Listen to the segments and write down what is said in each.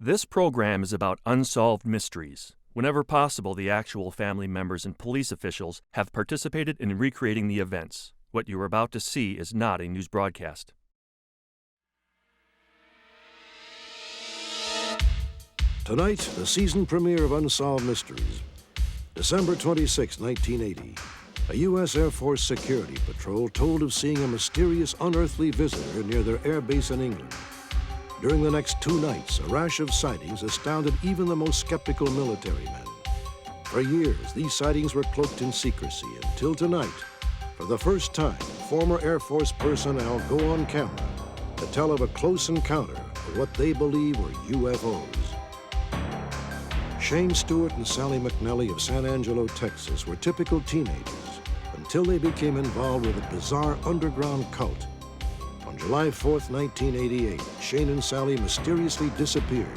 This program is about unsolved mysteries. Whenever possible, the actual family members and police officials have participated in recreating the events. What you are about to see is not a news broadcast. Tonight, the season premiere of Unsolved Mysteries. December 26, 1980. A U.S. Air Force security patrol told of seeing a mysterious unearthly visitor near their air base in England. During the next 2 nights, a rash of sightings astounded even the most skeptical military men. For years, these sightings were cloaked in secrecy until tonight, for the first time, former Air Force personnel go on camera to tell of a close encounter with what they believe were UFOs. Shane Stewart and Sally McNally of San Angelo, Texas, were typical teenagers until they became involved with a bizarre underground cult. On July 4th, 1988, Shane and Sally mysteriously disappeared.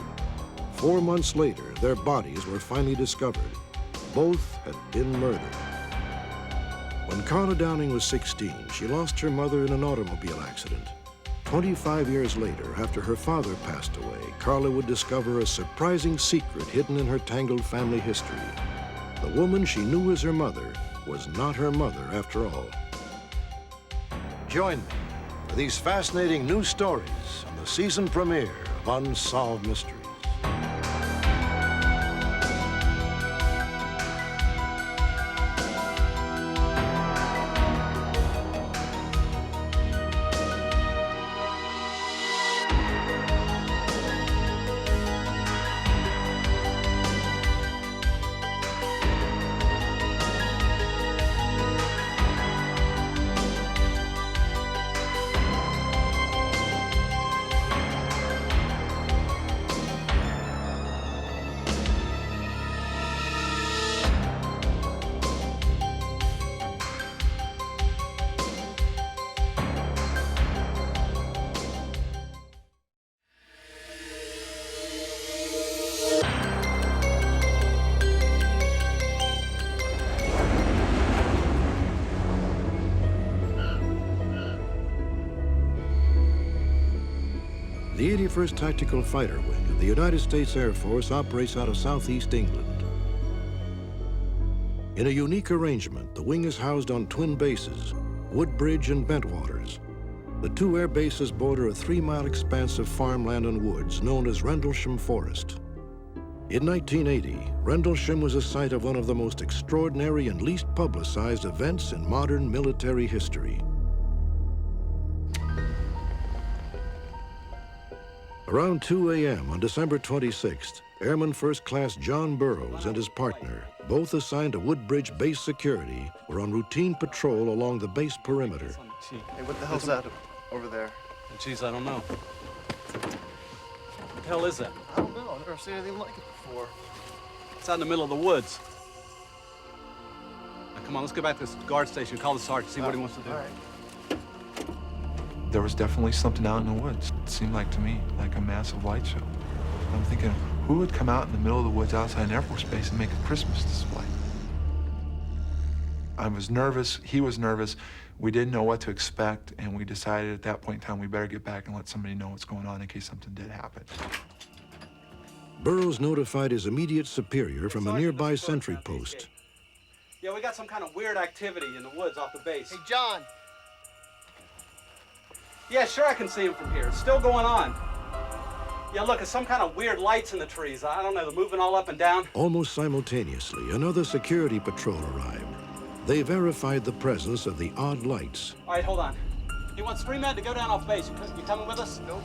4 months later, their bodies were finally discovered. Both had been murdered. When Carla Downing was 16, she lost her mother in an automobile accident. 25 years later, after her father passed away, Carla would discover a surprising secret hidden in her tangled family history. The woman she knew as her mother was not her mother after all. Join me for these fascinating new stories on the season premiere of Unsolved Mysteries. The 81st Tactical Fighter Wing of the United States Air Force operates out of southeast England. In a unique arrangement, the wing is housed on twin bases, Woodbridge and Bentwaters. The 2 air bases border a 3-mile expanse of farmland and woods known as Rendlesham Forest. In 1980, Rendlesham was a site of one of the most extraordinary and least publicized events in modern military history. Around 2 a.m. on December 26th, Airman First Class John Burroughs and his partner, both assigned to Woodbridge Base Security, were on routine patrol along the base perimeter. Hey, what the hell's that over there? Geez, I don't know. What the hell is that? I don't know. I've never seen anything like it before. It's out in the middle of the woods. Now, come on, let's go back to this guard station, call the sergeant, see what he wants to do. All right. There was definitely something out in the woods. It seemed like to me like a massive light show. I'm thinking, who would come out in the middle of the woods outside an Air Force base and make a Christmas display? I was nervous, he was nervous. We didn't know what to expect, and we decided at that point in time we better get back and let somebody know what's going on in case something did happen. Burroughs notified his immediate superior from a nearby sentry post. Yeah, we got some kind of weird activity in the woods off the base. Hey, John. Yeah, sure, I can see him from here. It's still going on. Yeah, look, it's some kind of weird lights in the trees. I don't know, they're moving all up and down. Almost simultaneously, another security patrol arrived. They verified the presence of the odd lights. All right, hold on. He wants 3 men to go down off base. You coming with us? Nope.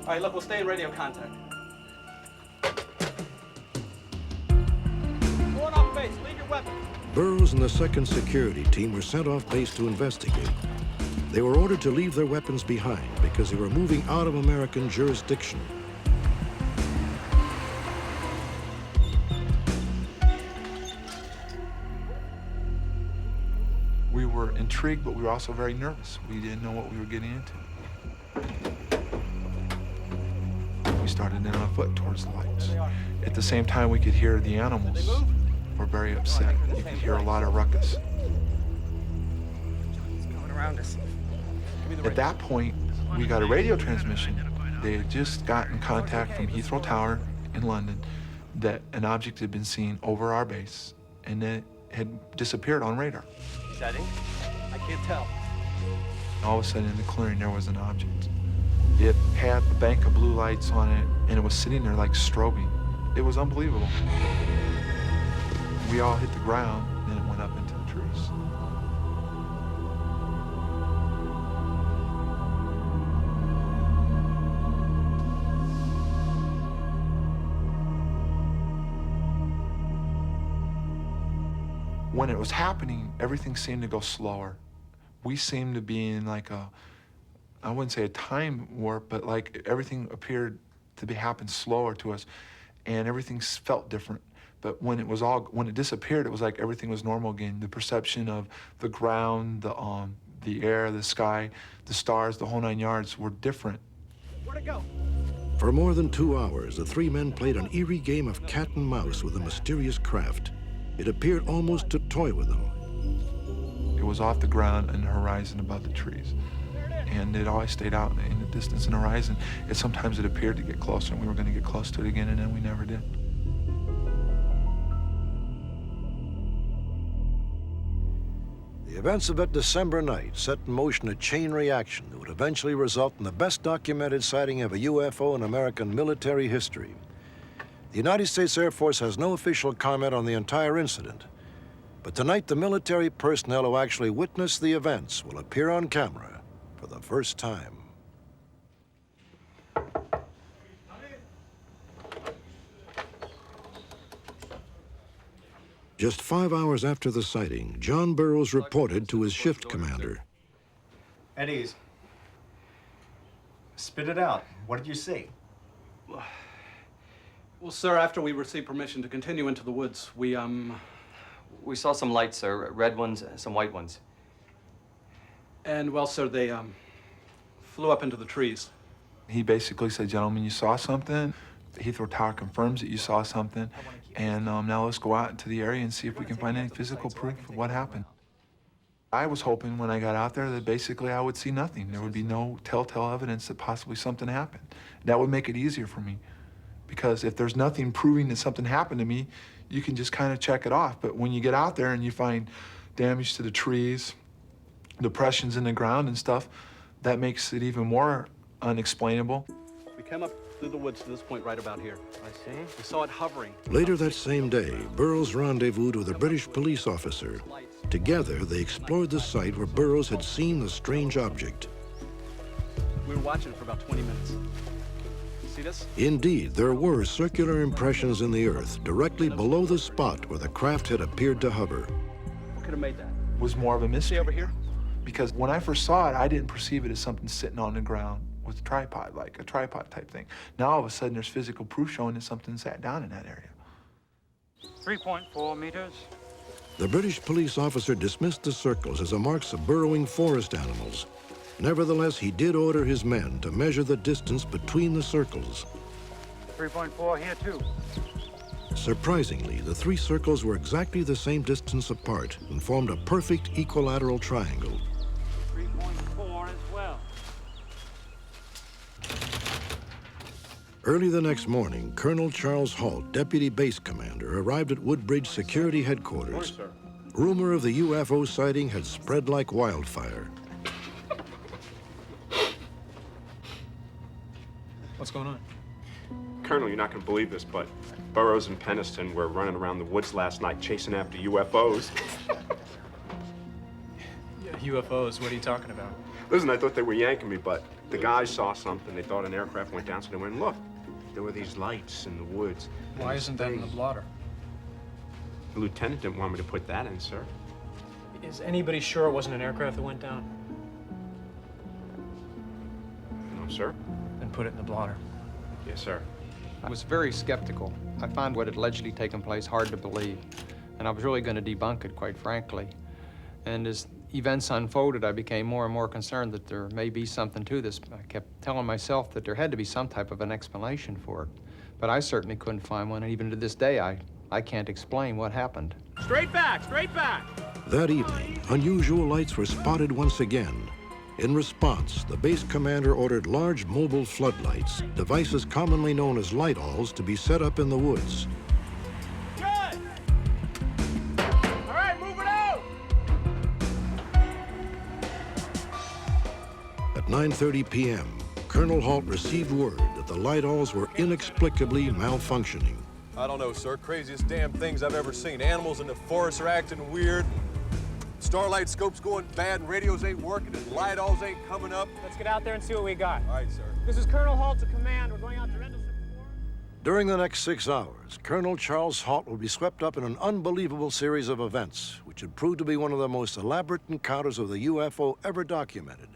All right, look, we'll stay in radio contact. Going off base, leave your weapons. Burroughs and the 2nd Security Team were sent off base to investigate. They were ordered to leave their weapons behind because they were moving out of American jurisdiction. We were intrigued, but we were also very nervous. We didn't know what we were getting into. We started in on foot towards the lights. At the same time, we could hear the animals were very upset. You could hear a lot of ruckus. He's going around us. At that point, we got a radio transmission They had just gotten contact from Heathrow Tower in London that an object had been seen over our base and it had disappeared on radar. Setting? I can't tell. All of a sudden in the clearing there was an object. It had a bank of blue lights on it and it was sitting there like strobing. It was unbelievable. We all hit the ground and it went up into the trees. When it was happening, everything seemed to go slower. We seemed to be in like I wouldn't say a time warp, but like everything appeared to be happening slower to us, and everything felt different. But when it disappeared, it was like everything was normal again. The perception of the ground, the air, the sky, the stars, the whole 9 yards were different. Where'd it go? For more than 2 hours, the three men played an eerie game of cat and mouse with a mysterious craft. It appeared almost to toy with them. It was off the ground and the horizon above the trees. And it always stayed out in the distance and horizon. Sometimes it appeared to get closer, and we were going to get close to it again, and then we never did. The events of that December night set in motion a chain reaction that would eventually result in the best documented sighting of a UFO in American military history. The United States Air Force has no official comment on the entire incident, but tonight the military personnel who actually witnessed the events will appear on camera for the first time. Just 5 hours after the sighting, John Burroughs reported to his shift commander. At ease. Spit it out. What did you see? Well, sir, after we received permission to continue into the woods, we saw some lights, sir. Red ones, some white ones. And, well, sir, they, flew up into the trees. He basically said, gentlemen, you saw something. Heathrow Tower confirms that you saw something. And now let's go out into the area and see if we can find any physical proof of what happened. I was hoping when I got out there that basically I would see nothing. There would be no telltale evidence that possibly something happened. That would make it easier for me. Because if there's nothing proving that something happened to me, you can just kind of check it off. But when you get out there and you find damage to the trees, depressions in the ground and stuff, that makes it even more unexplainable. We came up through the woods to this point right about here. I see. We saw it hovering. Later that same day, Burroughs rendezvoused with a British police officer. Together, they explored the site where Burroughs had seen the strange object. We were watching it for about 20 minutes. See this? Indeed, there were circular impressions in the earth directly below the spot where the craft had appeared to hover. What could have made that? It was more of a mystery. See over here? Because when I first saw it, I didn't perceive it as something sitting on the ground with a tripod, like a tripod type thing. Now all of a sudden there's physical proof showing that something sat down in that area. 3.4 meters. The British police officer dismissed the circles as the marks of burrowing forest animals. Nevertheless, he did order his men to measure the distance between the circles. 3.4 here, too. Surprisingly, the three circles were exactly the same distance apart and formed a perfect equilateral triangle. 3.4 as well. Early the next morning, Colonel Charles Halt, Deputy Base Commander, arrived at Woodbridge Security Headquarters. Rumor of the UFO sighting had spread like wildfire. What's going on? Colonel, you're not going to believe this, but Burroughs and Peniston were running around the woods last night chasing after UFOs. Yeah, UFOs, what are you talking about? Listen, I thought they were yanking me, but the guys saw something. They thought an aircraft went down, so they went and looked. There were these lights in the woods. Why isn't that in the blotter? The lieutenant didn't want me to put that in, sir. Is anybody sure it wasn't an aircraft that went down? No, sir. Then put it in the blotter. Yes, sir. I was very skeptical. I found what had allegedly taken place hard to believe, and I was really going to debunk it, quite frankly. And as events unfolded, I became more and more concerned that there may be something to this. I kept telling myself that there had to be some type of an explanation for it, but I certainly couldn't find one, and even to this day, I can't explain what happened. Straight back, straight back! That evening, unusual lights were spotted once again. In response, the base commander ordered large mobile floodlights, devices commonly known as light-alls, to be set up in the woods. Good! All right, move it out! At 9:30 p.m., Colonel Halt received word that the light-alls were inexplicably malfunctioning. I don't know, sir. Craziest damn things I've ever seen. Animals in the forest are acting weird. Starlight scope's going bad, and radios ain't working, and light-alls ain't coming up. Let's get out there and see what we got. All right, sir. This is Colonel Halt to command. We're going out to Rendlesham Forest. During the next 6 hours, Colonel Charles Halt will be swept up in an unbelievable series of events, which would prove to be one of the most elaborate encounters of the UFO ever documented.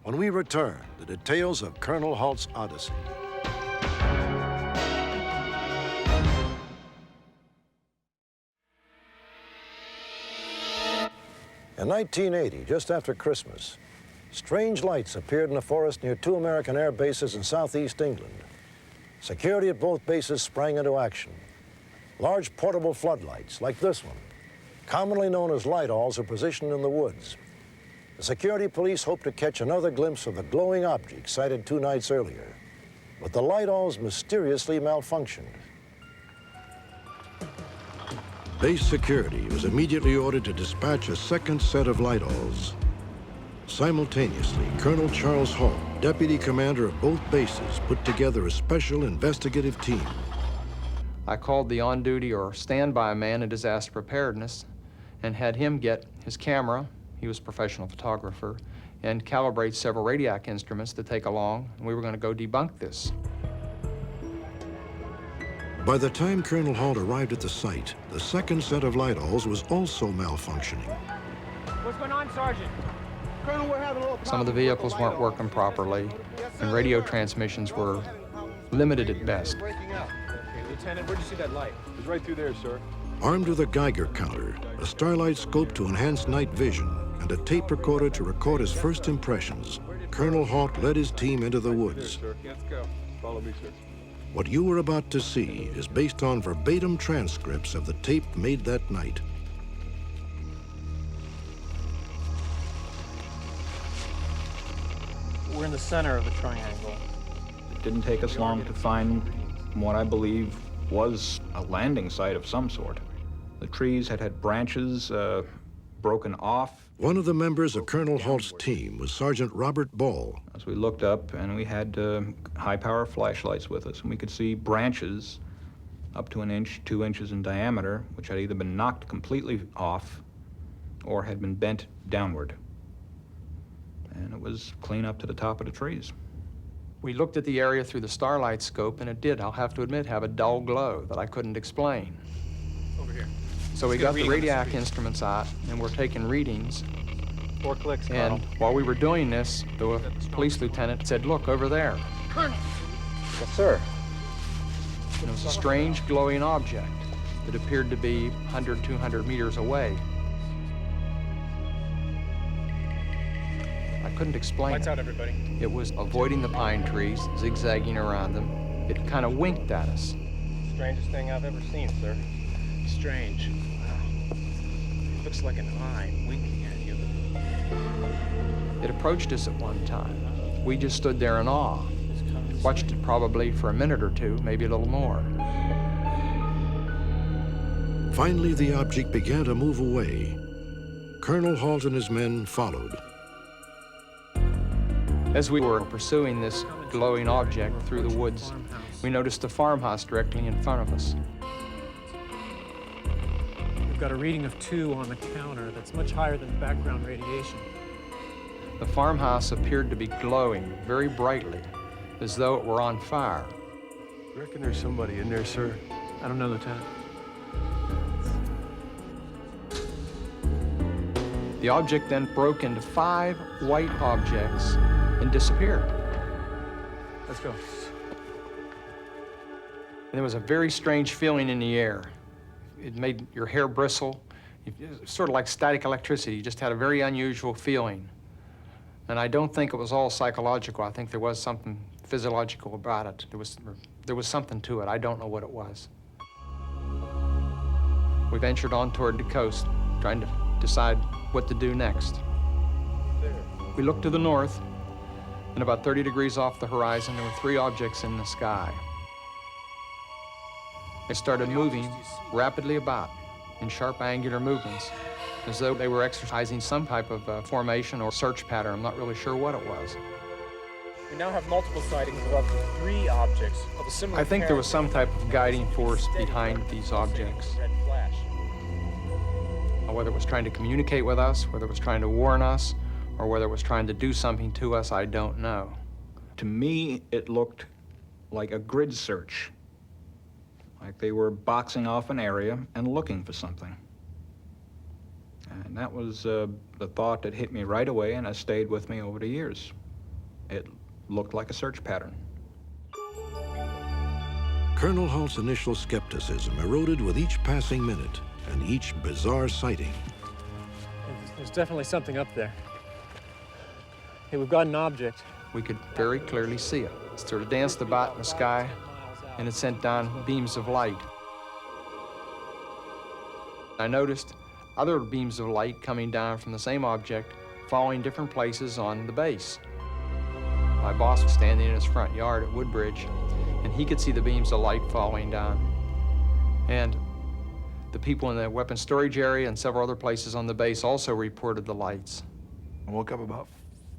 When we return, the details of Colonel Halt's odyssey. In 1980, just after Christmas, strange lights appeared in the forest near 2 American air bases in southeast England. Security at both bases sprang into action. Large portable floodlights, like this one, commonly known as light-alls, are positioned in the woods. The security police hoped to catch another glimpse of the glowing object sighted 2 nights earlier. But the light-alls mysteriously malfunctioned. Base security was immediately ordered to dispatch a second set of light-alls. Simultaneously, Colonel Charles Halt, deputy commander of both bases, put together a special investigative team. I called the on-duty or standby man in disaster preparedness and had him get his camera, he was a professional photographer, and calibrate several radiac instruments to take along, and we were going to go debunk this. By the time Colonel Halt arrived at the site, the second set of light-alls was also malfunctioning. What's going on, Sergeant? Colonel, we're having a little problem. Some of the vehicles weren't working properly, and radio transmissions were limited at best. Breaking up. Okay, Lieutenant, where'd you see that light? It's right through there, sir. Armed with a Geiger counter, a starlight scope to enhance night vision, and a tape recorder to record his first impressions, Colonel Halt led his team into the woods. Here, sir. Let's go. Follow me, sir. What you are about to see is based on verbatim transcripts of the tape made that night. We're in the center of a triangle. It didn't take us long to find what I believe was a landing site of some sort. The trees had branches broken off. One of the members of Colonel Halt's team was Sergeant Robert Ball. As we looked up, and we had high-power flashlights with us, and we could see branches up to 1 inch, 2 inches in diameter, which had either been knocked completely off or had been bent downward. And it was clean up to the top of the trees. We looked at the area through the starlight scope, and it did, I'll have to admit, have a dull glow that I couldn't explain. Over here. So we got the radiac instruments out, and we're taking readings. 4 clicks, And while we were doing this, the police lieutenant said, "Look, over there." Colonel! Yes, sir. And it was a strange glowing object that appeared to be 100, 200 meters away. I couldn't explain Lights it. out, everybody. It was avoiding the pine trees, zigzagging around them. It kind of winked at us. Strangest thing I've ever seen, sir. Strange. Wow. It looks like an eye winking at you. It approached us at one time. We just stood there in awe. Watched it probably for a minute or two, maybe a little more. Finally, the object began to move away. Colonel Halt and his men followed. As we were pursuing this glowing object through the woods, we noticed a farmhouse directly in front of us. We've got a reading of 2 on the counter that's much higher than background radiation. The farmhouse appeared to be glowing very brightly, as though it were on fire. I reckon there's somebody in there, sir. I don't know, Lieutenant. The object then broke into 5 white objects and disappeared. Let's go. And there was a very strange feeling in the air. It made your hair bristle. It was sort of like static electricity. You just had a very unusual feeling. And I don't think it was all psychological. I think there was something physiological about it. There was something to it. I don't know what it was. We ventured on toward the coast, trying to decide what to do next. There. We looked to the north, and about 30 degrees off the horizon, there were 3 objects in the sky. They started moving rapidly about in sharp angular movements, as though they were exercising some type of formation or search pattern. I'm not really sure what it was. We now have multiple sightings of up to 3 objects of a similar I think there was some type of guiding force behind these objects. Whether it was trying to communicate with us, whether it was trying to warn us, or whether it was trying to do something to us, I don't know. To me, it looked like a grid search, like they were boxing off an area and looking for something. And that was the thought that hit me right away and has stayed with me over the years. It looked like a search pattern. Colonel Halt's initial skepticism eroded with each passing minute and each bizarre sighting. There's definitely something up there. Hey, we've got an object. We could very clearly see it. It sort of danced about in the sky, and it sent down beams of light. I noticed other beams of light coming down from the same object, following different places on the base. My boss was standing in his front yard at Woodbridge, and he could see the beams of light falling down. And the people in the weapons storage area and several other places on the base also reported the lights. I woke up about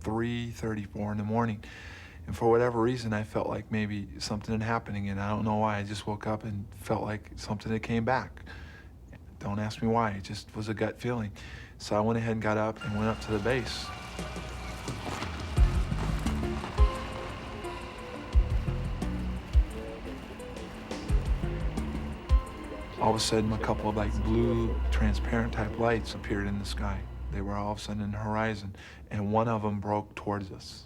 3:34 in the morning, and for whatever reason, I felt like maybe something had happened again. I don't know why. I just woke up and felt like something had came back. Don't ask me why. It just was a gut feeling. So I went ahead and got up and went up to the base. All of a sudden, a couple of like blue, transparent type lights appeared in the sky. They were all of a sudden in the horizon, and one of them broke towards us.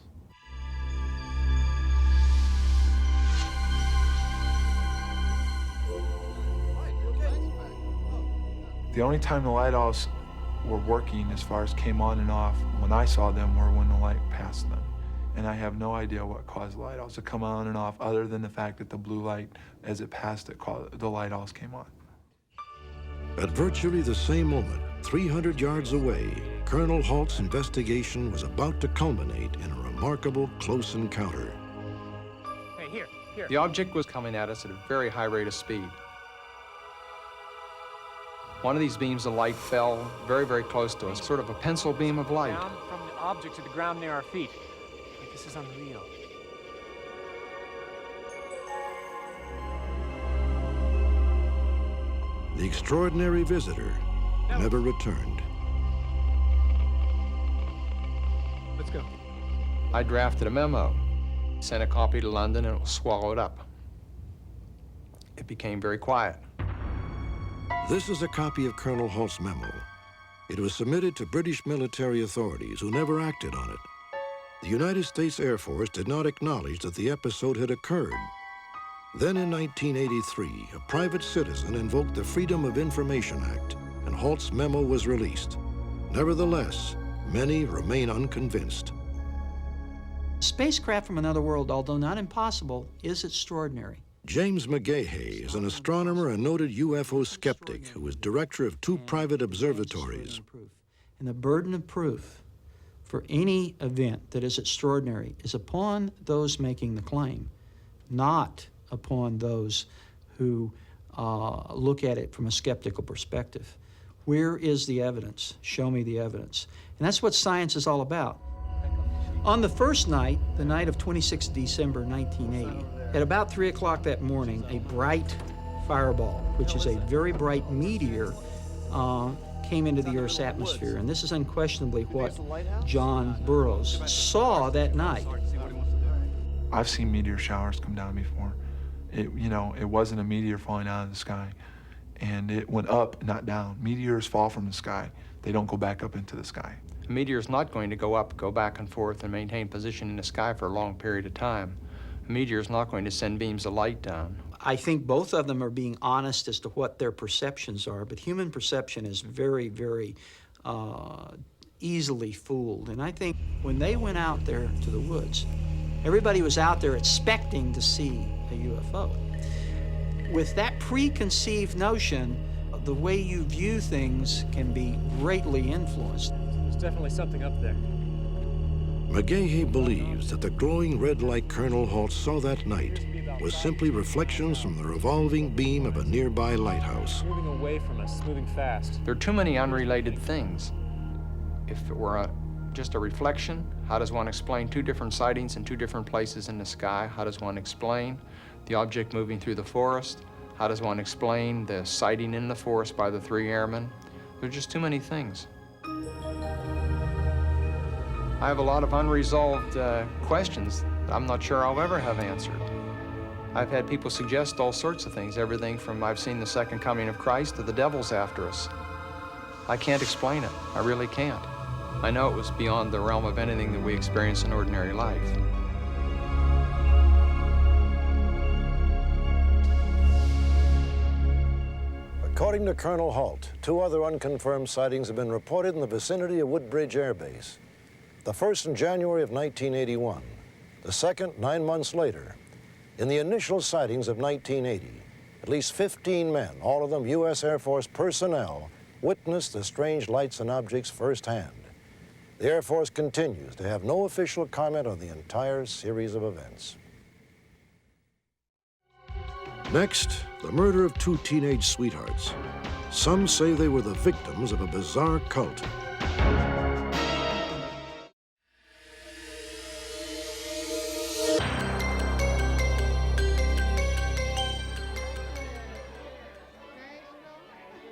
The only time the light owls were working as far as came on and off when I saw them were when the light passed them. And I have no idea what caused the light owls to come on and off other than the fact that the blue light, as it passed, the light owls came on. At virtually the same moment, 300 yards away, Colonel Halt's investigation was about to culminate in a remarkable close encounter. Hey, here. The object was coming at us at a very high rate of speed. One of these beams of light fell very, very close to us, sort of a pencil beam of light. Down from the object to the ground near our feet. Like this is unreal. The extraordinary visitor never returned. Let's go. I drafted a memo, sent a copy to London, and it was swallowed up. It became very quiet. This is a copy of Colonel Halt's memo. It was submitted to British military authorities who never acted on it. The United States Air Force did not acknowledge that the episode had occurred. Then in 1983, a private citizen invoked the Freedom of Information Act, and Halt's memo was released. Nevertheless, many remain unconvinced. Spacecraft from another world, although not impossible, is extraordinary. James McGahey is an astronomer and noted UFO skeptic who is director of 2 private observatories. And the burden of proof for any event that is extraordinary is upon those making the claim, not upon those who look at it from a skeptical perspective. Where is the evidence? Show me the evidence. And that's what science is all about. On the first night, the night of 26 December 1980, at about 3 o'clock that morning, a bright fireball, which is a very bright meteor, came into the Earth's atmosphere. And this is unquestionably what John Burroughs saw that night. I've seen meteor showers come down before. It wasn't a meteor falling out of the sky, and it went up, not down. Meteors fall from the sky. They don't go back up into the sky. A meteor is not going to go up, go back and forth, and maintain position in the sky for a long period of time. A meteor is not going to send beams of light down. I think both of them are being honest as to what their perceptions are, but human perception is very, very easily fooled. And I think when they went out there to the woods, everybody was out there expecting to see a UFO. With that preconceived notion, the way you view things can be greatly influenced. There's definitely something up there. McGahey believes that the glowing red light Colonel Halt saw that night was simply reflections from the revolving beam of a nearby lighthouse. Moving away from us, moving fast. There are too many unrelated things. If it were just a reflection, how does one explain two different sightings in two different places in the sky? How does one explain the object moving through the forest? How does one explain the sighting in the forest by the 3 airmen? There are just too many things. I have a lot of unresolved questions that I'm not sure I'll ever have answered. I've had people suggest all sorts of things, everything from I've seen the second coming of Christ to the devil's after us. I can't explain it. I really can't. I know it was beyond the realm of anything that we experience in ordinary life. According to Colonel Halt, 2 other unconfirmed sightings have been reported in the vicinity of Woodbridge Air Base. The first in January of 1981, the second 9 months later. In the initial sightings of 1980, at least 15 men, all of them U.S. Air Force personnel, witnessed the strange lights and objects firsthand. The Air Force continues to have no official comment on the entire series of events. Next, the murder of 2 teenage sweethearts. Some say they were the victims of a bizarre cult.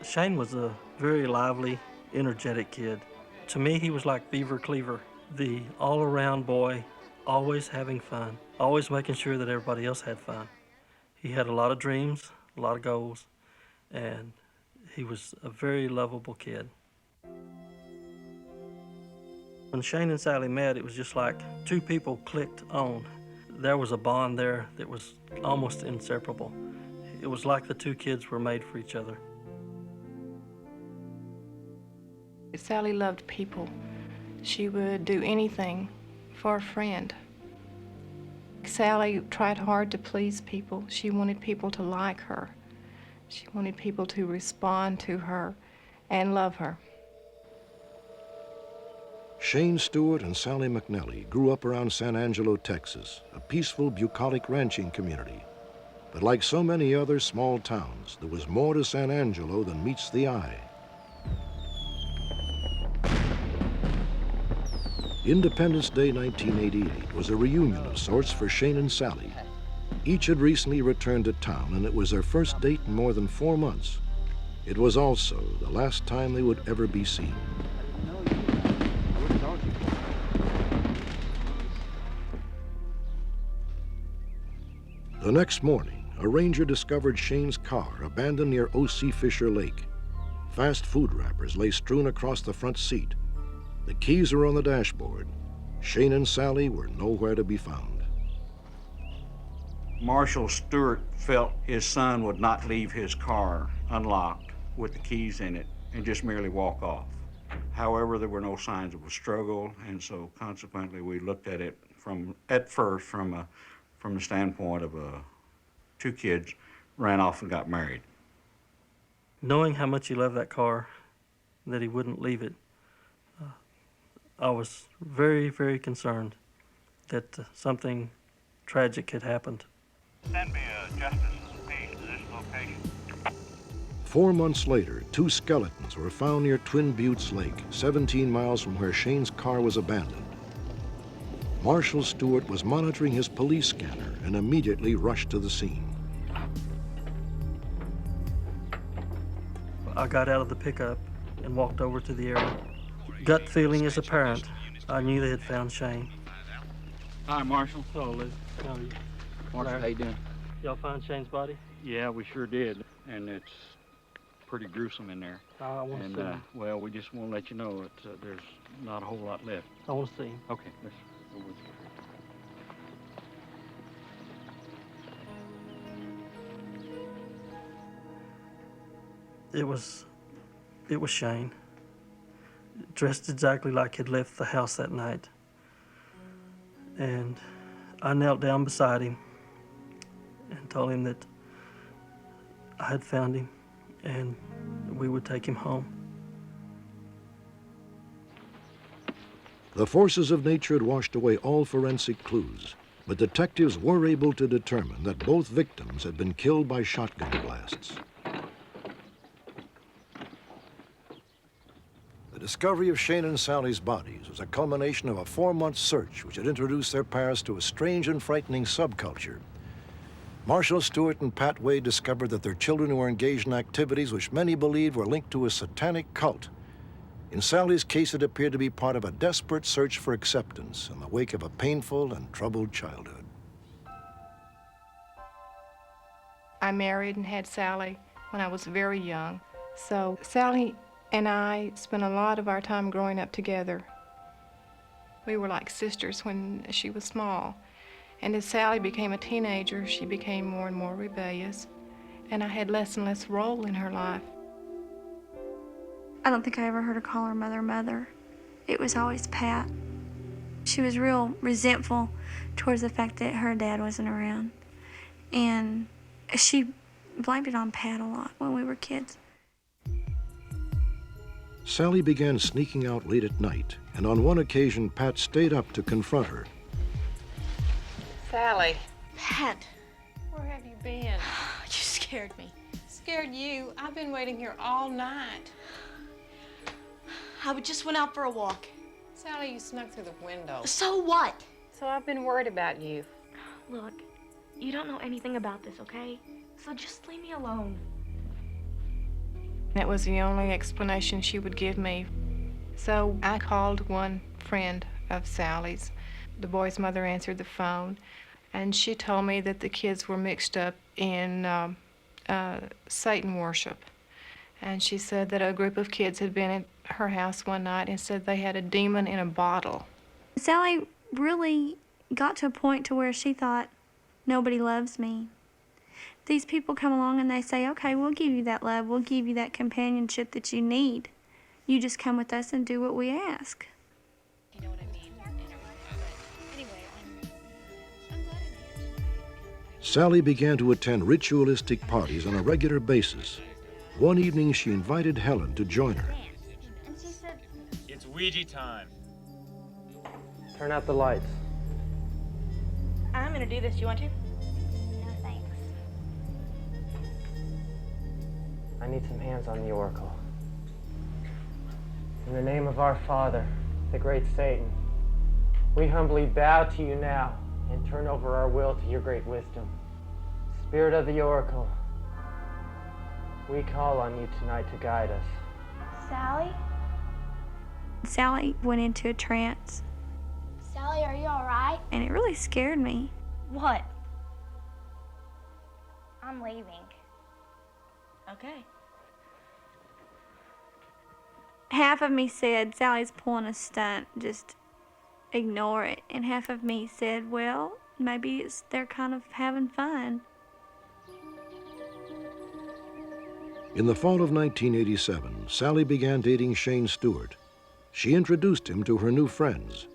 Shane was a very lively, energetic kid. To me, he was like Beaver Cleaver, the all-around boy, always having fun, always making sure that everybody else had fun. He had a lot of dreams, a lot of goals, and he was a very lovable kid. When Shane and Sally met, it was just like 2 people clicked on. There was a bond there that was almost inseparable. It was like the 2 kids were made for each other. Sally loved people. She would do anything for a friend. Sally tried hard to please people. She wanted people to like her. She wanted people to respond to her and love her. Shane Stewart and Sally McNally grew up around San Angelo, Texas, a peaceful, bucolic ranching community. But like so many other small towns, there was more to San Angelo than meets the eye. Independence Day 1988 was a reunion of sorts for Shane and Sally. Each had recently returned to town, and it was their first date in more than 4 months. It was also the last time they would ever be seen. The next morning, a ranger discovered Shane's car abandoned near O.C. Fisher Lake. Fast food wrappers lay strewn across the front seat. The keys were on the dashboard. Shane and Sally were nowhere to be found. Marshal Stewart felt his son would not leave his car unlocked with the keys in it and just merely walk off. However, there were no signs of a struggle, and so consequently we looked at it at first from the standpoint of 2 kids ran off and got married. Knowing how much he loved that car, that he wouldn't leave it, I was very, very concerned that something tragic had happened. Send me a justice of the peace to this location. 4 months later, 2 skeletons were found near Twin Buttes Lake, 17 miles from where Shane's car was abandoned. Marshal Stewart was monitoring his police scanner and immediately rushed to the scene. I got out of the pickup and walked over to the area. Gut feeling is apparent. I knew they had found Shane. Hi, Marshal. Hello, Liz. How are you? Marshal, how you doing? Y'all find Shane's body? Yeah, we sure did, and it's pretty gruesome in there. I want to see him. Well, we just want to let you know that there's not a whole lot left. I want to see him. Okay, let's go with you. It was Shane, dressed exactly like he'd left the house that night. And I knelt down beside him and told him that I had found him and we would take him home. The forces of nature had washed away all forensic clues, but detectives were able to determine that both victims had been killed by shotgun blasts. The discovery of Shane and Sally's bodies was a culmination of a 4-month search which had introduced their parents to a strange and frightening subculture. Marshall Stewart and Pat Wade discovered that their children were engaged in activities which many believed were linked to a satanic cult. In Sally's case, it appeared to be part of a desperate search for acceptance in the wake of a painful and troubled childhood. I married and had Sally when I was very young. So Sally and I spent a lot of our time growing up together. We were like sisters when she was small. And as Sally became a teenager, she became more and more rebellious. And I had less and less role in her life. I don't think I ever heard her call her mother mother. It was always Pat. She was real resentful towards the fact that her dad wasn't around. And she blamed it on Pat a lot when we were kids. Sally began sneaking out late at night, and on one occasion, Pat stayed up to confront her. Sally. Pat. Where have you been? You scared me. Scared you? I've been waiting here all night. I just went out for a walk. Sally, you snuck through the window. So what? So I've been worried about you. Look, you don't know anything about this, okay? So just leave me alone. That was the only explanation she would give me. So I called one friend of Sally's. The boy's mother answered the phone, and she told me that the kids were mixed up in Satan worship. And she said that a group of kids had been at her house one night and said they had a demon in a bottle. Sally really got to a point to where she thought, nobody loves me. These people come along and they say, okay, we'll give you that love, we'll give you that companionship that you need. You just come with us and do what we ask. You know what I mean? Anyway, I'm glad I'm here. Sally began to attend ritualistic parties on a regular basis. One evening, she invited Helen to join her. And she said, It's Ouija time. Turn out the lights. I'm gonna do this. You want to? No, thanks. I need some hands on the oracle. In the name of our Father, the great Satan, we humbly bow to you now and turn over our will to your great wisdom. Spirit of the oracle, we call on you tonight to guide us. Sally? Sally went into a trance, Sally, are you all right? and it really scared me. What? I'm leaving. Okay. Half of me said, Sally's pulling a stunt, just ignore it. And half of me said, well, maybe they're kind of having fun. In the fall of 1987, Sally began dating Shane Stewart. She introduced him to her new friends.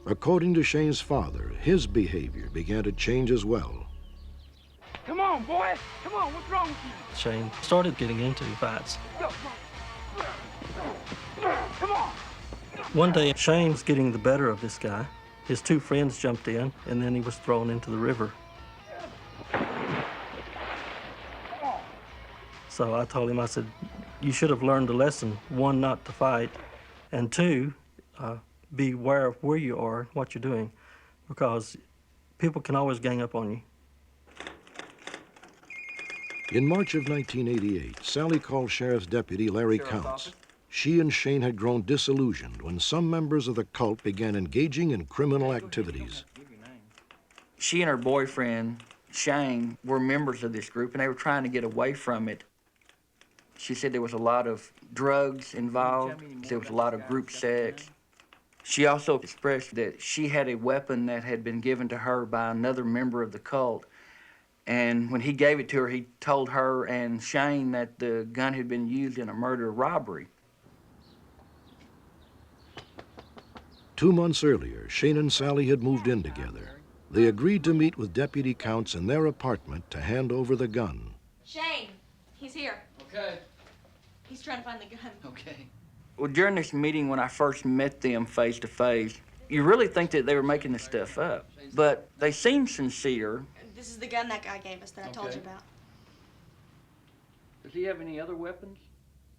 According to Shane's father, his behavior began to change as well. Come on, boy. Come on, what's wrong with you? Shane started getting into fights. Come on. One day, Shane's getting the better of this guy. His two friends jumped in, and then he was thrown into the river. So I told him, I said, you should have learned a lesson. One, not to fight, and two, be aware of where you are, what you're doing, because people can always gang up on you. In March of 1988, Sally called Sheriff's Deputy Larry Counts. She and Shane had grown disillusioned when some members of the cult began engaging in criminal activities. She and her boyfriend, Shane, were members of this group, and they were trying to get away from it. She said there was a lot of drugs involved. There was a lot of group sex. She also expressed that she had a weapon that had been given to her by another member of the cult. And when he gave it to her, he told her and Shane that the gun had been used in a murder robbery. 2 months earlier, Shane and Sally had moved in together. They agreed to meet with Deputy Counts in their apartment to hand over the gun. Shane, he's here. Okay. He's trying to find the gun. Okay. Well, during this meeting, when I first met them face to face, You really think that they were making this stuff up, but they seemed sincere. This is the gun that guy gave us that I told you about. Does he have any other weapons?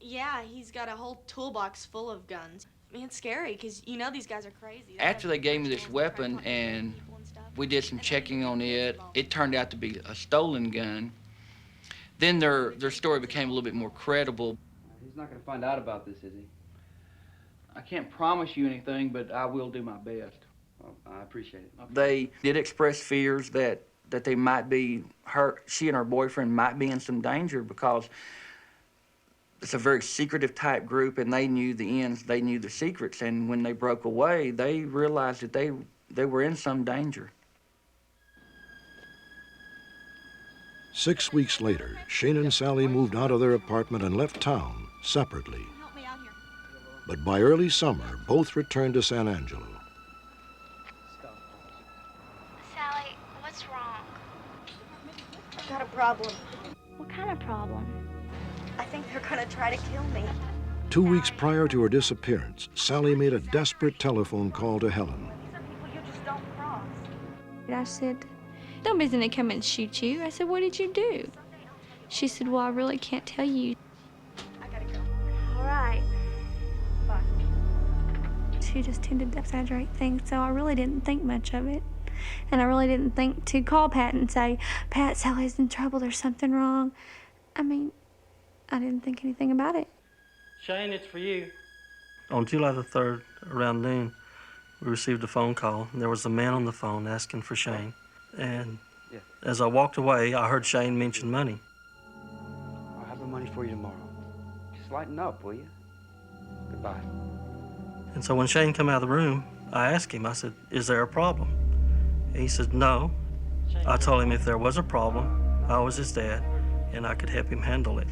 Yeah, he's got a whole toolbox full of guns. I mean, it's scary because you know these guys are crazy. After they gave me this weapon and we did some checking on it, it turned out to be a stolen gun. Then their story became a little bit more credible. He's not going to find out about this, is he? I can't promise you anything, but I will do my best. Well, I appreciate it. Okay. They did express fears that they might be she and her boyfriend might be in some danger because it's a very secretive type group, and they knew the ends, they knew the secrets, and when they broke away, they realized that they were in some danger. 6 weeks later, Shane and Sally moved out of their apartment and left town separately. But by early summer, both returned to San Angelo. Sally, what's wrong? I've got a problem. What kind of problem? I think they're gonna try to kill me. 2 weeks prior to her disappearance, Sally made a desperate telephone call to Helen. I said, nobody's gonna come and shoot you. I said, what did you do? She said, well, I really can't tell you. I gotta go. All right. Bye. She just tended to exaggerate things, so I really didn't think much of it. And I really didn't think to call Pat and say, Pat, Sally's in trouble, there's something wrong. I mean, I didn't think anything about it. Shane, it's for you. On July the 3rd, around noon, we received a phone call. And there was a man on the phone asking for Shane. And as I walked away, I heard Shane mention money. I'll have the money for you tomorrow. Just lighten up, will you? Goodbye. And so when Shane came out of the room, I asked him, I said, is there a problem? And he said, no. I told him if there was a problem, I was his dad, and I could help him handle it.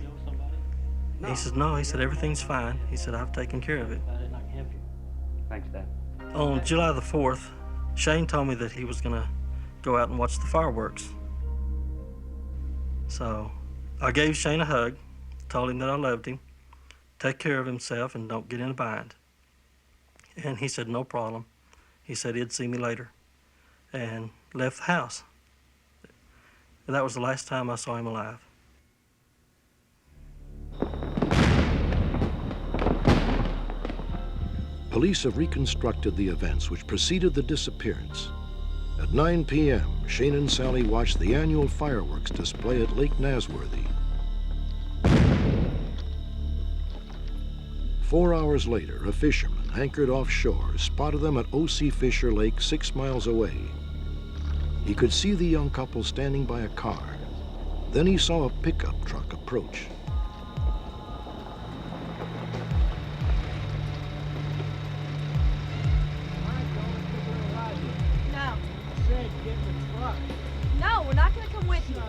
And he said, no. He said, everything's fine. He said, I've taken care of it. Thanks, Dad. On July the 4th, Shane told me that he was going to go out and watch the fireworks. So I gave Shane a hug, told him that I loved him, take care of himself, and don't get in a bind. And he said, no problem. He said he'd see me later, and left the house. And that was the last time I saw him alive. Police have reconstructed the events which preceded the disappearance. At 9 p.m., Shane and Sally watched the annual fireworks display at Lake Nasworthy. 4 hours later, a fisherman anchored offshore spotted them at O.C. Fisher Lake 6 miles away. He could see the young couple standing by a car. Then he saw a pickup truck approach. No, we're not going to come with you.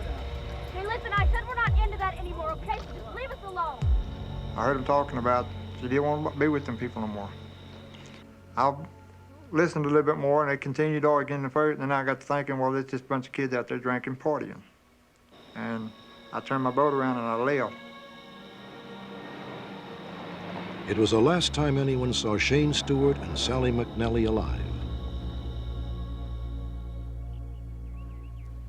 Hey, listen, I said we're not into that anymore, okay? So just leave us alone. I heard them talking about she didn't want to be with them people no more. I listened a little bit more, and they continued arguing at first, and then I got to thinking, well, there's just a bunch of kids out there drinking, partying. And I turned my boat around and I left. It was the last time anyone saw Shane Stewart and Sally McNally alive.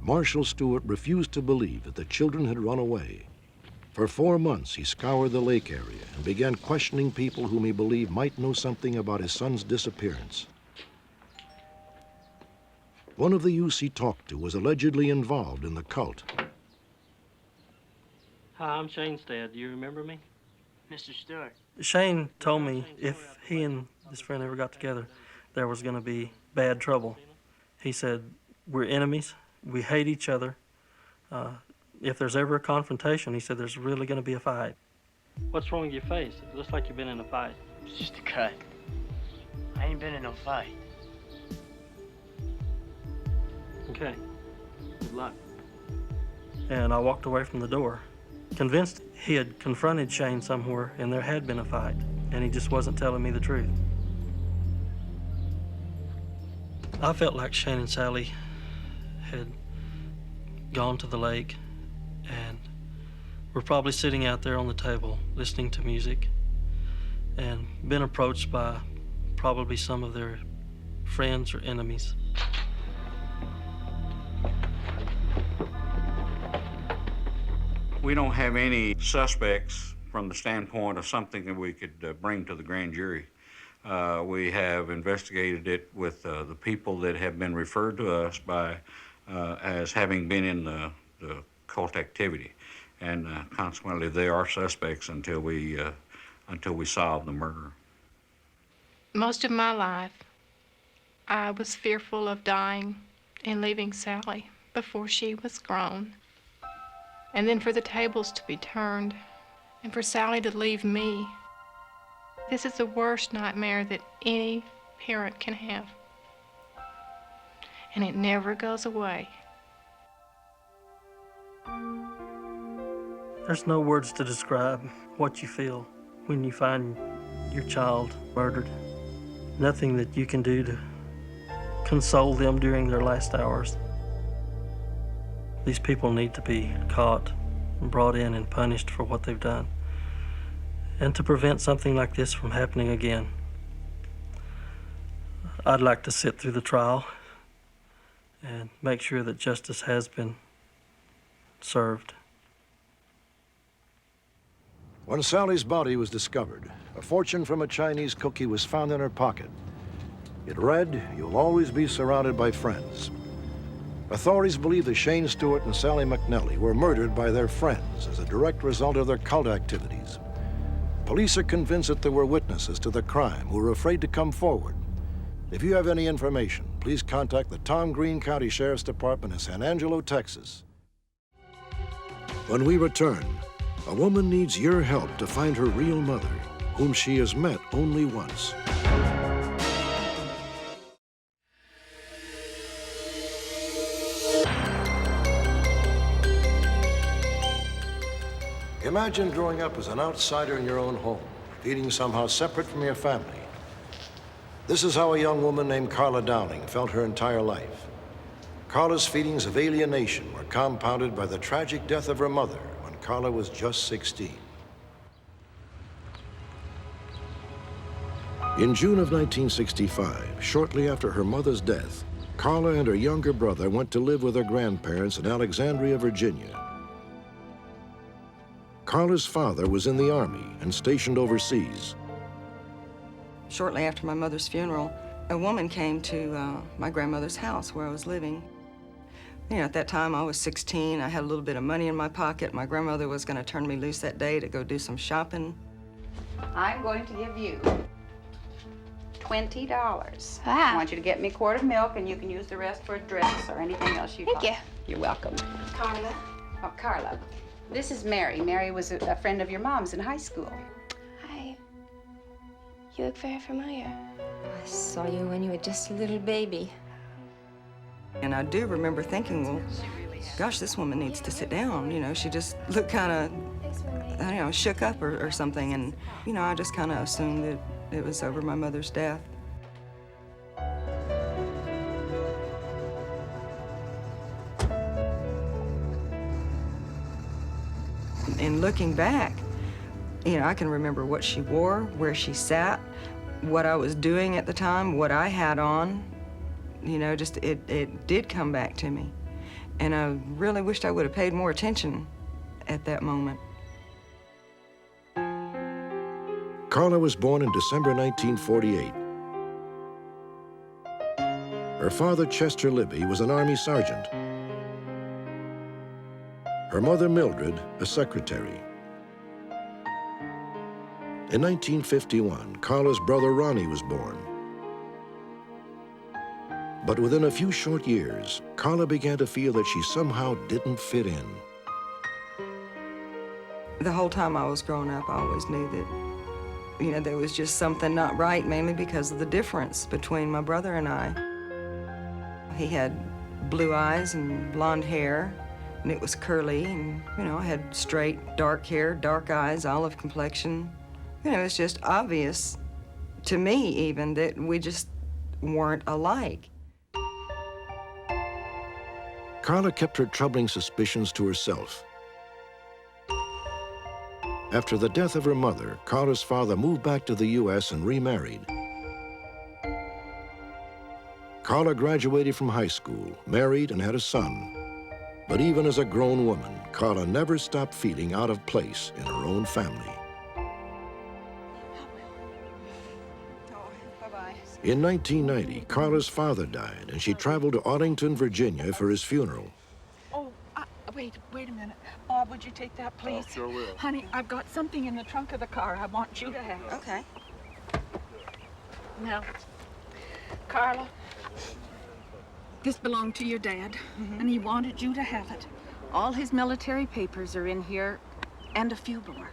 Marshall Stewart refused to believe that the children had run away. For 4 months, he scoured the lake area and began questioning people whom he believed might know something about his son's disappearance. One of the youths he talked to was allegedly involved in the cult. Hi, I'm Shane's dad. Do you remember me? Mr. Stewart. Shane told me if he and his friend ever got together, there was going to be bad trouble. He said, we're enemies. We hate each other. If there's ever a confrontation, he said, there's really going to be a fight. What's wrong with your face? It looks like you've been in a fight. It's just a cut. I ain't been in no fight. Okay. Good luck. And I walked away from the door, convinced he had confronted Shane somewhere and there had been a fight, and he just wasn't telling me the truth. I felt like Shane and Sally had gone to the lake and were probably sitting out there on the table listening to music and been approached by probably some of their friends or enemies. We don't have any suspects from the standpoint of something that we could bring to the grand jury. We have investigated it with the people that have been referred to us by as having been in the cult activity, and consequently they are suspects until we solve the murder. Most of my life, I was fearful of dying and leaving Sally before she was grown. And then for the tables to be turned and for Sally to leave me. This is the worst nightmare that any parent can have. And it never goes away. There's no words to describe what you feel when you find your child murdered. Nothing that you can do to console them during their last hours. These people need to be caught and brought in and punished for what they've done, and to prevent something like this from happening again. I'd like to sit through the trial and make sure that justice has been served. When Sally's body was discovered, a fortune from a Chinese cookie was found in her pocket. It read, "You'll always be surrounded by friends." Authorities believe that Shane Stewart and Sally McNally were murdered by their friends as a direct result of their cult activities. Police are convinced that there were witnesses to the crime who were afraid to come forward. If you have any information, please contact the Tom Green County Sheriff's Department in San Angelo, Texas. When we return, a woman needs your help to find her real mother, whom she has met only once. Imagine growing up as an outsider in your own home, feeling somehow separate from your family. This is how a young woman named Carla Downing felt her entire life. Carla's feelings of alienation were compounded by the tragic death of her mother when Carla was just 16. In June of 1965, shortly after her mother's death, Carla and her younger brother went to live with her grandparents in Alexandria, Virginia. Carla's father was in the Army and stationed overseas. Shortly after my mother's funeral, a woman came to my grandmother's house where I was living. You know, at that time I was 16. I had a little bit of money in my pocket. My grandmother was going to turn me loose that day to go do some shopping. I'm going to give you $20. Wow. I want you to get me a quart of milk, and you can use the rest for a dress or anything else you like. Thank you. You're welcome. Carla? Oh, Carla. This is Mary. Mary was a friend of your mom's in high school. Hi. You look very familiar. I saw you when you were just a little baby. And I do remember thinking, well, gosh, this woman needs to sit down. You know, she just looked kind of, I don't know, shook up or something. And, you know, I just kind of assumed that it was over my mother's death. And looking back, you know, I can remember what she wore, where she sat, what I was doing at the time, what I had on. You know, just it did come back to me. And I really wished I would have paid more attention at that moment. Carla was born in December 1948. Her father, Chester Libby, was an Army sergeant. Her mother, Mildred, a secretary. In 1951, Carla's brother, Ronnie, was born. But within a few short years, Carla began to feel that she somehow didn't fit in. The whole time I was growing up, I always knew that, you know, there was just something not right, mainly because of the difference between my brother and I. He had blue eyes and blonde hair, and it was curly, and, you know, I had straight, dark hair, dark eyes, olive complexion. You know, it was just obvious to me, even, that we just weren't alike. Carla kept her troubling suspicions to herself. After the death of her mother, Carla's father moved back to the U.S. and remarried. Carla graduated from high school, married, and had a son. But even as a grown woman, Carla never stopped feeling out of place in her own family. In 1990, Carla's father died, and she traveled to Arlington, Virginia for his funeral. Oh, wait a minute. Bob, would you take that, please? Oh, sure will. Honey, I've got something in the trunk of the car I want you to have. Okay. Now, Carla, this belonged to your dad, and he wanted you to have it. All his military papers are in here, and a few more.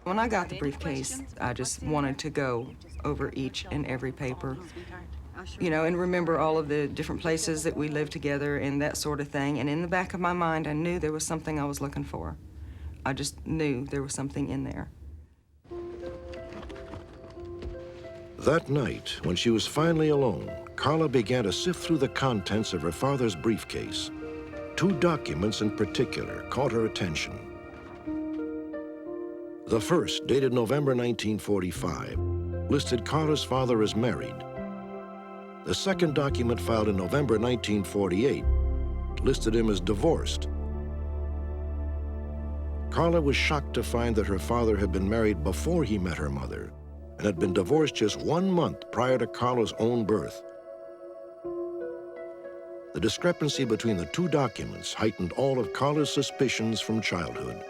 When I got the briefcase, I just wanted to go over each and every paper, you know, and remember all of the different places that we lived together and that sort of thing. And in the back of my mind, I knew there was something I was looking for. I just knew there was something in there. That night, when she was finally alone, Carla began to sift through the contents of her father's briefcase. 2 documents in particular caught her attention. The first, dated November 1945, listed Carla's father as married. The second document, filed in November 1948, listed him as divorced. Carla was shocked to find that her father had been married before he met her mother and had been divorced just 1 month prior to Carla's own birth. The discrepancy between the 2 documents heightened all of Carla's suspicions from childhood.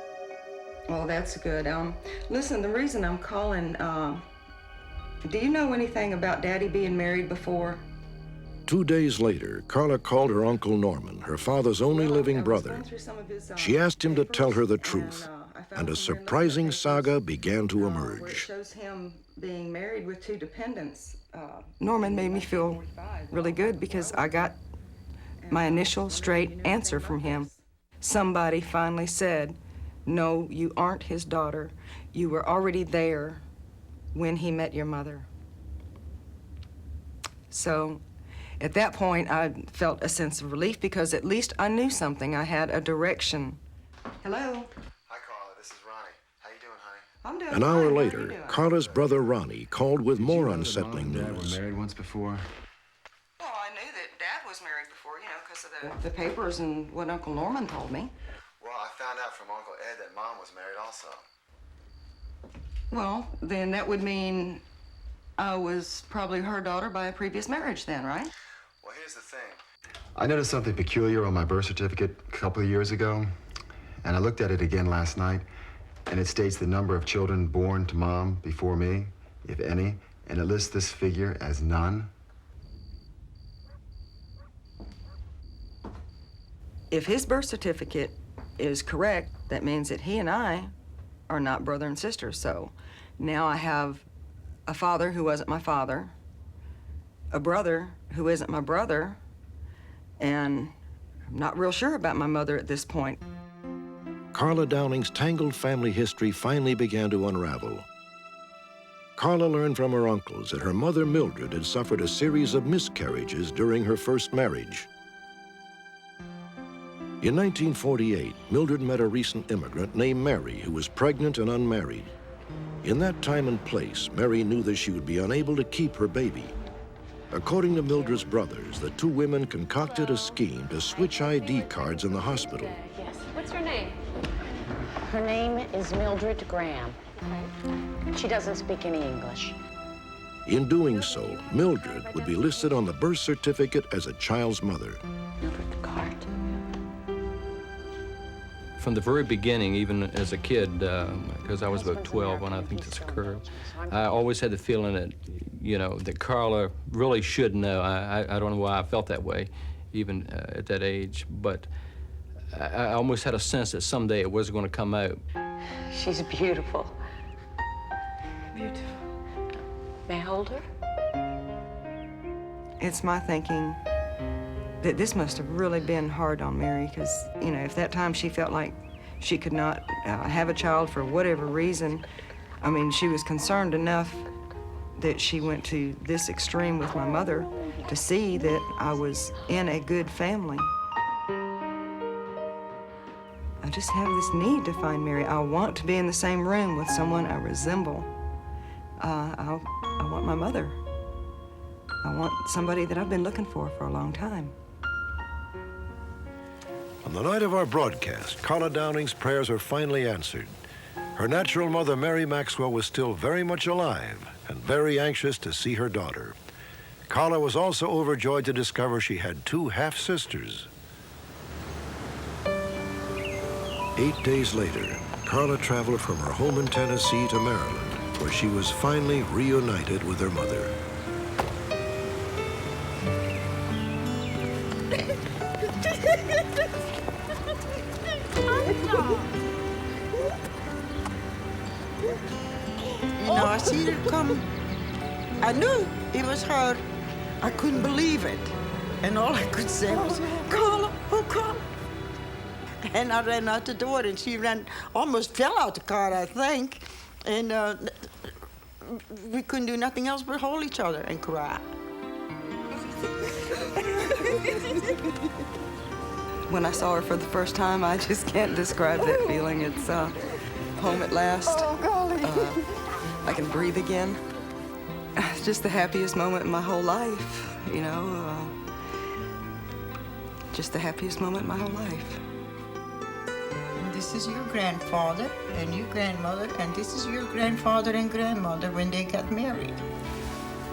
Well, that's good. Listen, the reason I'm calling, do you know anything about Daddy being married before? 2 days later, Carla called her Uncle Norman, her father's only living brother. She asked him to tell her the truth, and a surprising saga began to emerge. It shows him being married with 2 dependents. Norman made me feel really good because I got my initial straight answer from him. Somebody finally said, "No, you aren't his daughter. You were already there when he met your mother." So at that point, I felt a sense of relief because at least I knew something. I had a direction. Hello? Hi, Carla. This is Ronnie. How you doing, honey? I'm doing An hour later, Carla's brother Ronnie called with more unsettling Dad news. were married once before? Well, I knew that Dad was married before, you know, because of the papers and what Uncle Norman told me. Well, I found out from Uncle Ed that Mom was married also. Well, then that would mean I was probably her daughter by a previous marriage then, right? Well, here's the thing. I noticed something peculiar on my birth certificate a couple of years ago, and I looked at it again last night, and it states the number of children born to Mom before me, if any, and it lists this figure as none. If his birth certificate is correct, that means that he and I are not brother and sister. So now I have a father who wasn't my father, a brother who isn't my brother, and I'm not real sure about my mother at this point. Carla Downing's tangled family history finally began to unravel. Carla learned from her uncles that her mother, Mildred, had suffered a series of miscarriages during her first marriage. In 1948, Mildred met a recent immigrant named Mary, who was pregnant and unmarried. In that time and place, Mary knew that she would be unable to keep her baby. According to Mildred's brothers, the 2 women concocted a scheme to switch ID cards in the hospital. Yes. What's her name? Her name is Mildred Graham. She doesn't speak any English. In doing so, Mildred would be listed on the birth certificate as a child's mother. Mildred Cart. From the very beginning, even as a kid, because I was about 12 when I think this occurred, I always had the feeling that, you know, that Carla really should know. I don't know why I felt that way, even at that age, but I almost had a sense that someday it was going to come out. She's beautiful. Beautiful. May I hold her? It's my thinking that this must have really been hard on Mary because, you know, if that time she felt like she could not have a child for whatever reason, I mean, she was concerned enough that she went to this extreme with my mother to see that I was in a good family. I just have this need to find Mary. I want to be in the same room with someone I resemble. I want my mother. I want somebody that I've been looking for a long time. On the night of our broadcast, Carla Downing's prayers are finally answered. Her natural mother, Mary Maxwell, was still very much alive and very anxious to see her daughter. Carla was also overjoyed to discover she had 2 half-sisters. 8 days later, Carla traveled from her home in Tennessee to Maryland, where she was finally reunited with her mother. You know, I seen it come. I knew it was her. I couldn't believe it. And all I could say was, Carla, oh, Carla. And I ran out the door, and she almost fell out the car, I think. And we couldn't do nothing else but hold each other and cry. When I saw her for the first time, I just can't describe that feeling. It's home at last. Oh, golly. I can breathe again. It's just the happiest moment in my whole life, you know. Just the happiest moment in my whole life. This is your grandfather and your grandmother, and this is your grandfather and grandmother when they got married.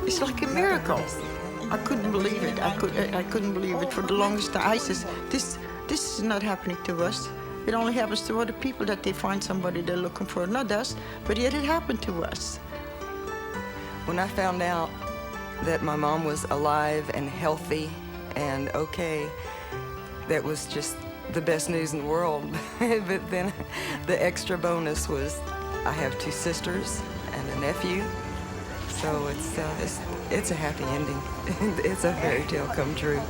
It's like a miracle. I couldn't believe it. I couldn't believe it for the longest time. I said, this is not happening to us. It only happens to other people that they find somebody they're looking for, not us. But yet it happened to us. When I found out that my mom was alive and healthy and okay, that was just the best news in the world. But then the extra bonus was I have 2 sisters and a nephew. So it's a happy ending. It's a fairy tale come true.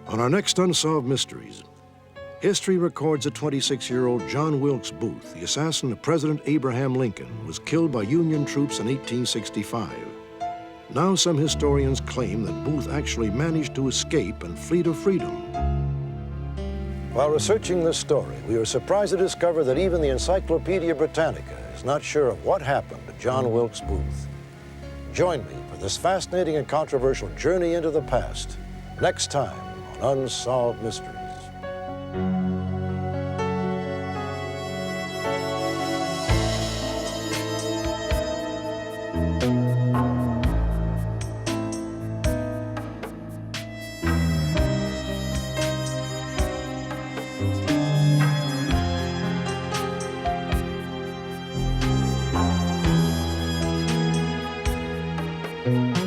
On our next Unsolved Mysteries, history records that 26-year-old John Wilkes Booth, the assassin of President Abraham Lincoln, was killed by Union troops in 1865. Now some historians claim that Booth actually managed to escape and flee to freedom. While researching this story, we were surprised to discover that even the Encyclopedia Britannica is not sure of what happened to John Wilkes Booth. Join me for this fascinating and controversial journey into the past next time on Unsolved Mysteries. Thank you.